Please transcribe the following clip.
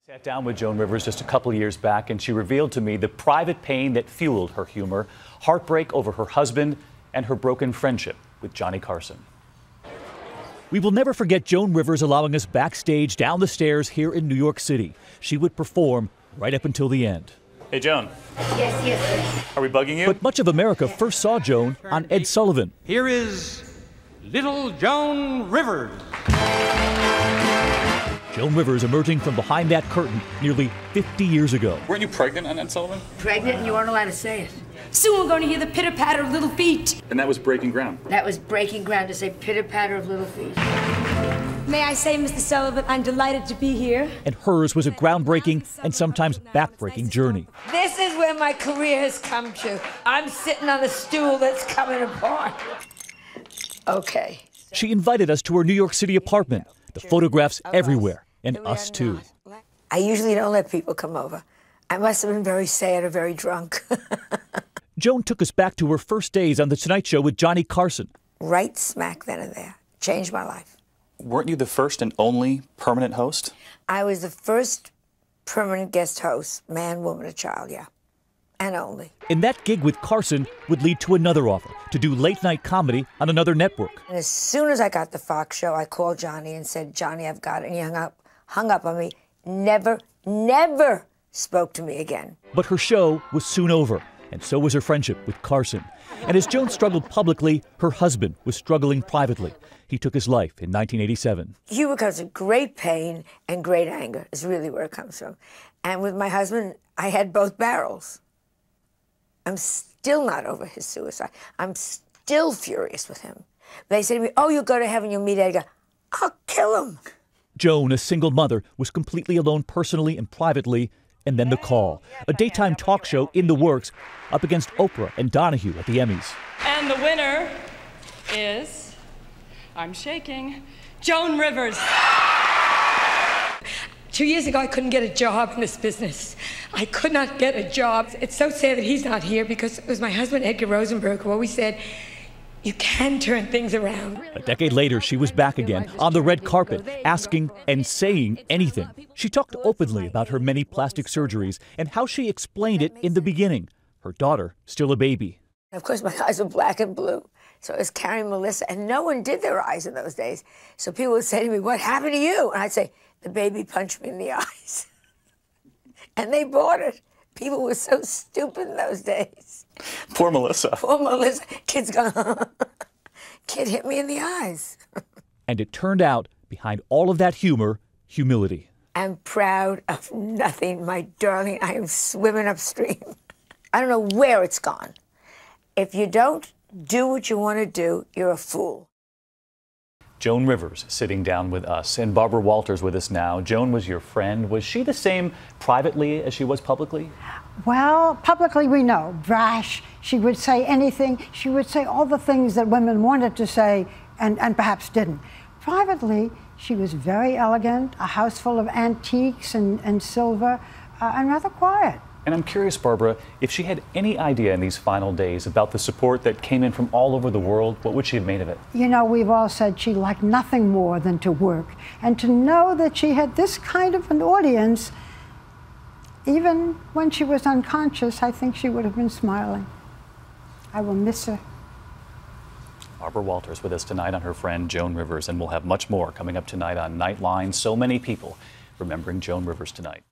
Sat down with Joan Rivers just a couple years back, and she revealed to me the private pain that fueled her humor, heartbreak over her husband, and her broken friendship with Johnny Carson. We will never forget Joan Rivers allowing us backstage down the stairs here in New York City. She would perform right up until the end. Hey, Joan. Yes. Are we bugging you? But much of America first saw Joan on Ed Sullivan. Here is little Joan Rivers. Joan Rivers emerging from behind that curtain nearly 50 years ago. Weren't you pregnant on Ed Sullivan? Pregnant and you weren't allowed to say it. Soon we're going to hear the pitter-patter of little feet. And that was breaking ground. That was breaking ground to say pitter-patter of little feet. May I say, Mr. Sullivan, I'm delighted to be here. And hers was a groundbreaking and sometimes backbreaking journey. This is where my career has come to. I'm sitting on a stool that's coming apart. Okay. She invited us to her New York City apartment. The photographs everywhere, and us too. I usually don't let people come over. I must have been very sad or very drunk. Joan took us back to her first days on The Tonight Show with Johnny Carson. Right smack then and there. Changed my life. Weren't you the first and only permanent host? I was the first permanent guest host, man, woman, or child, yeah. And only. And that gig with Carson would lead to another offer to do late-night comedy on another network. And as soon as I got the Fox show, I called Johnny and said, Johnny, I've got it. And he hung up on me. Never spoke to me again. But her show was soon over, and so was her friendship with Carson. And as Joan struggled publicly, her husband was struggling privately. He took his life in 1987. Humor comes with great pain and great anger is really where it comes from. And with my husband, I had both barrels. I'm still not over his suicide. I'm still furious with him. They say to me, oh, you'll go to heaven, you'll meet Edgar. I'll kill him. Joan, a single mother, was completely alone personally and privately. And then The Call, a daytime talk show in the works, up against Oprah and Donahue at the Emmys. And the winner is, I'm shaking, Joan Rivers. 2 years ago, I couldn't get a job in this business. I could not get a job. It's so sad that he's not here because it was my husband, Edgar Rosenberg, who always said, you can turn things around. A decade later, she was back again on the red carpet, asking and saying anything. She talked openly about her many plastic surgeries and how she explained it in the beginning. Her daughter, still a baby. Of course, my eyes were black and blue. So I was carrying Melissa, and no one did their eyes in those days. So people would say to me, what happened to you? And I'd say, the baby punched me in the eyes. And they bought it. People were so stupid in those days. Poor Melissa. Poor Melissa. Kid's going, kid hit me in the eyes. And it turned out, behind all of that humor, humility. I'm proud of nothing, my darling. I am swimming upstream. I don't know where it's gone. If you don't do what you want to do, you're a fool. Joan Rivers sitting down with us, and Barbara Walters with us now. Joan was your friend. Was she the same privately as she was publicly? Well, publicly we know. Brash. She would say anything. She would say all the things that women wanted to say and perhaps didn't. Privately, she was very elegant, a house full of antiques and silver, and rather quiet. And I'm curious, Barbara, if she had any idea in these final days about the support that came in from all over the world, what would she have made of it? You know, we've all said she liked nothing more than to work. And to know that she had this kind of an audience, even when she was unconscious, I think she would have been smiling. I will miss her. Barbara Walters with us tonight on her friend Joan Rivers, and we'll have much more coming up tonight on Nightline. So many people remembering Joan Rivers tonight.